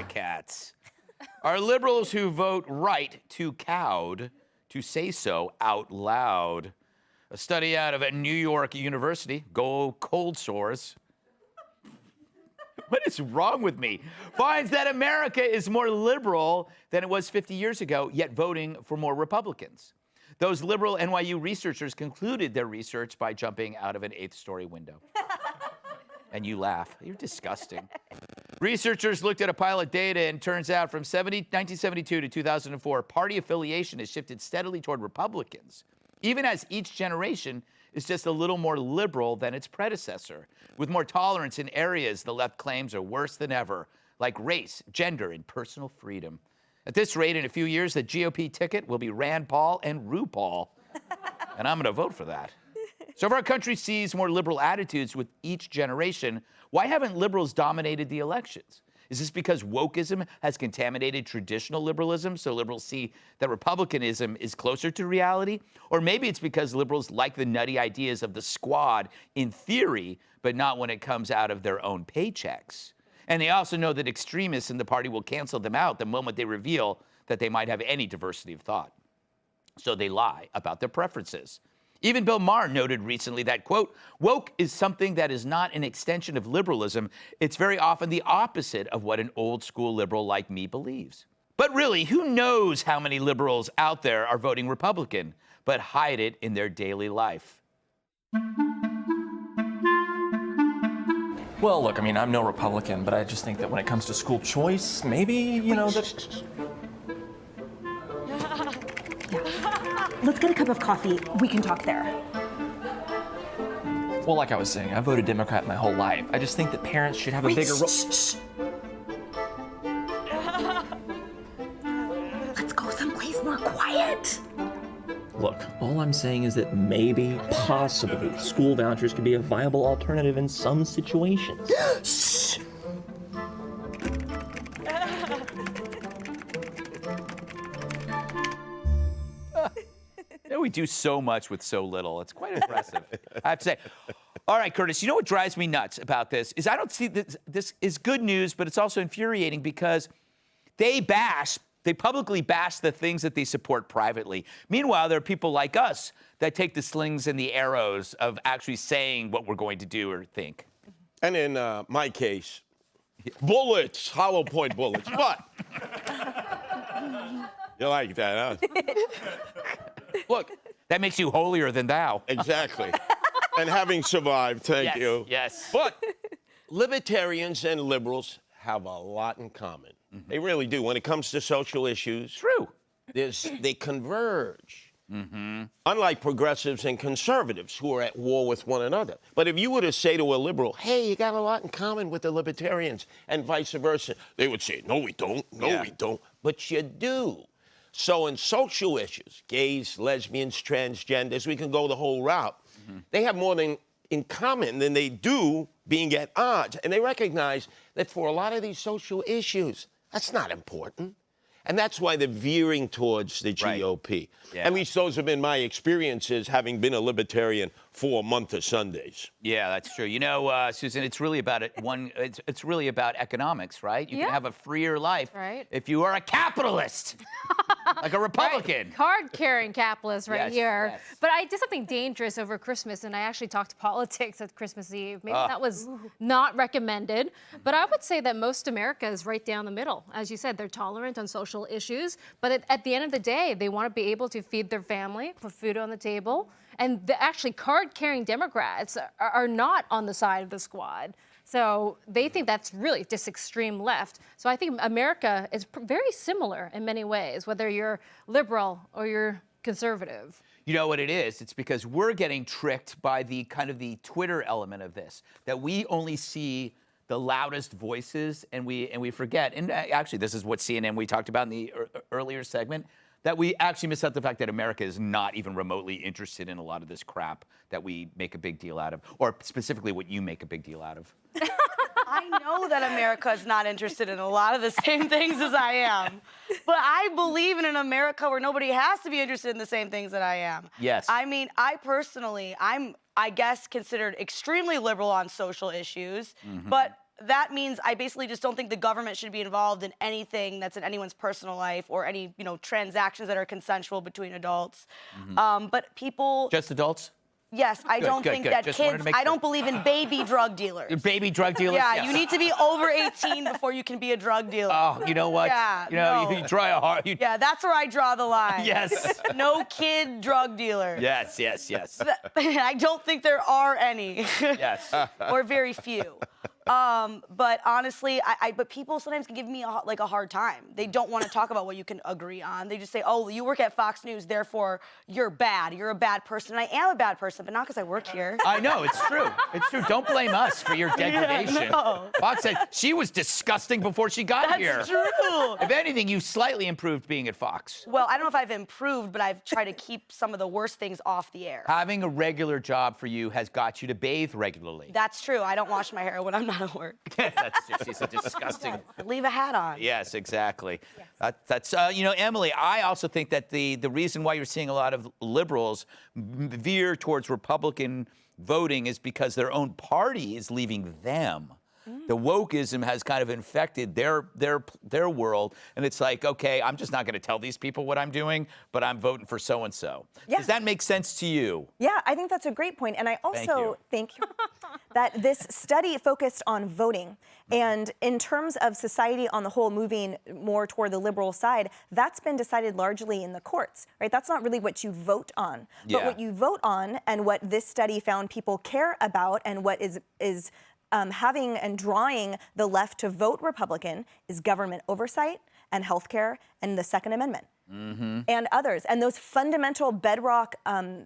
cats. Are liberals who vote right too cowed to say so out loud? A study out of New York University, go cold sores. What is wrong with me? Finds that America is more liberal than it was 50 years ago, yet voting for more Republicans. Those liberal NYU researchers concluded their research by jumping out of an 8th-story window. And you laugh. You're disgusting. Researchers looked at a pile of data, and turns out from 1972 to 2004, party affiliation has shifted steadily toward Republicans, even as each generation is just a little more liberal than its predecessor, with more tolerance in areas the left claims are worse than ever, like race, gender, and personal freedom. At this rate, in a few years, the GOP ticket will be Rand Paul and RuPaul. And I'm going to vote for that. So if our country sees more liberal attitudes with each generation, why haven't liberals dominated the elections? Is this because wokeism has contaminated traditional liberalism, so liberals see that republicanism is closer to reality? Or maybe it's because liberals like the nutty ideas of the squad in theory, but not when it comes out of their own paychecks. And they also know that extremists in the party will cancel them out the moment they reveal that they might have any diversity of thought. So they lie about their preferences. Even Bill Maher noted recently that, quote, woke is something that is not an extension of liberalism. It's very often the opposite of what an old school liberal like me believes. But really, who knows how many liberals out there are voting Republican, but hide it in their daily life? Well, look, I mean, I'm no Republican, but I just think that when it comes to school choice, maybe, you know, that... Let's get a cup of coffee. We can talk there. Well, like I was saying, I voted Democrat my whole life. I just think that parents should have a bigger role. Let's go someplace more quiet. Look, all I'm saying is that maybe, possibly, school vouchers could be a viable alternative in some situations. Shh. We do so much with so little. It's quite impressive, I have to say. All right, Curtis, you know what drives me nuts about this is I don't see this is good news, but it's also infuriating because they publicly bash the things that they support privately. Meanwhile, there are people like us that take the slings and the arrows of actually saying what we're going to do or think. And in my case, bullets, hollow point bullets. But you like that, huh? Look, that makes you holier than thou. Exactly. And having survived, thank you. Yes. But libertarians and liberals have a lot in common. Mm-hmm. They really do. When it comes to social issues, true. They converge. Mm-hmm. Unlike progressives and conservatives who are at war with one another. But if you were to say to a liberal, hey, you got a lot in common with the libertarians, and vice versa, they would say, no, we don't. No, we don't. But you do. So in social issues, gays, lesbians, transgenders, we can go the whole route. Mm-hmm. They have more in common than they do being at odds. And they recognize that for a lot of these social issues, that's not important. And that's why they're veering towards the GOP. Right. Yeah. At least those have been my experiences, having been a libertarian for a month of Sundays. Yeah, that's true. You know, Susan, it's really about it's really about economics, right? You can have a freer life if you are a capitalist, like a Republican. Right. Card-carrying capitalist here. Yes. But I did something dangerous over Christmas, and I actually talked politics at Christmas Eve. Maybe that was not recommended. But I would say that most America is right down the middle. As you said, they're tolerant on social issues, but at the end of the day, they want to be able to feed their family, put food on the table. And actually, card-carrying Democrats are not on the side of the squad. So they think that's really just extreme left. So I think America is very similar in many ways, whether you're liberal or you're conservative. You know what it is? It's because we're getting tricked by the kind of the Twitter element of this, that we only see the loudest voices and we forget. And actually, this is what CNN we talked about in the earlier segment, that we actually miss out the fact that America is not even remotely interested in a lot of this crap that we make a big deal out of, or specifically what you make a big deal out of. I know that America is not interested in a lot of the same things as I am, but I believe in an America where nobody has to be interested in the same things that I am. Yes. I mean, I personally, I guess, considered extremely liberal on social issues, but that means I basically just don't think the government should be involved in anything that's in anyone's personal life or any, transactions that are consensual between adults. But people... Just adults? Yes, I don't think that Just wanted to kids... make I sure. don't believe in baby drug dealers. Baby drug dealers? Yeah, Yes. you need to be over 18 before you can be a drug dealer. Oh, you know what? Yeah, You no. try a hard... Yeah, that's where I draw the line. Yes. No kid drug dealer. Yes. I don't think there are any. Yes. Or very few. But honestly, but people sometimes can give me a hard time. They don't want to talk about what you can agree on. They just say, oh, you work at Fox News, therefore you're bad. You're a bad person. And I am a bad person, but not because I work here. I know, it's true. It's true. Don't blame us for your degradation. no. Fox said she was disgusting before she got here. That's true. If anything, you slightly improved being at Fox. Well, I don't know if I've improved, but I've tried to keep some of the worst things off the air. Having a regular job for you has got you to bathe regularly. That's true. I don't wash my hair when I'm not at work. She's a disgusting... Leave a hat on. Yes, exactly. That's Emily, I also think that the reason why you're seeing a lot of liberals veer towards Republican voting is because their own party is leaving them. The wokeism has kind of infected their world, and it's like, okay, I'm just not going to tell these people what I'm doing, but I'm voting for so and so. Does that make sense to you? Yeah, I think that's a great point. And I also think that this study focused on voting. And in terms of society on the whole moving more toward the liberal side, that's been decided largely in the courts, right? That's not really what you vote on. But what you vote on and what this study found people care about and what is having and drawing the left to vote Republican is government oversight and healthcare and the Second Amendment. And others. And those fundamental bedrock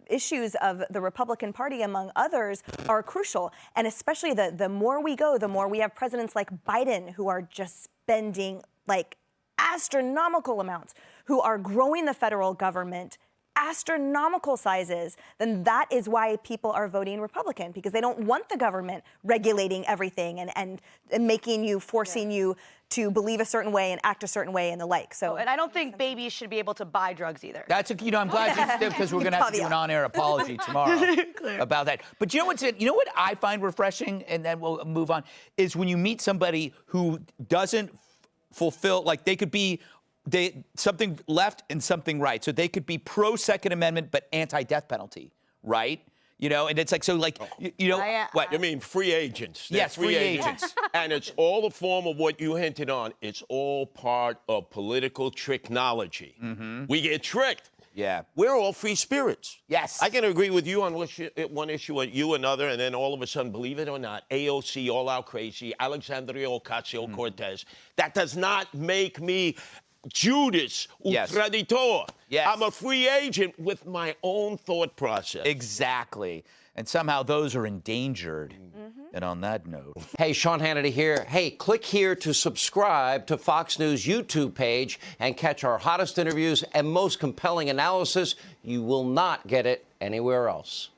issues of the Republican Party, among others, are crucial. And especially the more we go, the more we have presidents like Biden who are just spending like astronomical amounts, who are growing the federal government astronomical sizes, then that is why people are voting Republican, because they don't want the government regulating everything and making you, forcing you to believe a certain way and act a certain way and the like. So, and I don't think babies should be able to buy drugs either. That's I'm glad you did, because we're going to have to do an on-air apology tomorrow about that. But you know what I find refreshing, and then we'll move on, is when you meet somebody who doesn't fulfill, like they could be something left and something right. So they could be pro-Second Amendment but anti-death penalty, right? And it's like, so like, what? You mean free agents? They're Yes, free agents. And it's all a form of what you hinted on. It's all part of political tricknology. We get tricked. Yeah. We're all free spirits. Yes. I can agree with you on one issue, and you another, and then all of a sudden, believe it or not, AOC, all out crazy, Alexandria Ocasio-Cortez. That does not make me Judas Ultraditor. Yes. I'm a free agent with my own thought process. Exactly. And somehow those are endangered. And on that note. Hey, Sean Hannity here. Hey, click here to subscribe to Fox News YouTube page and catch our hottest interviews and most compelling analysis. You will not get it anywhere else.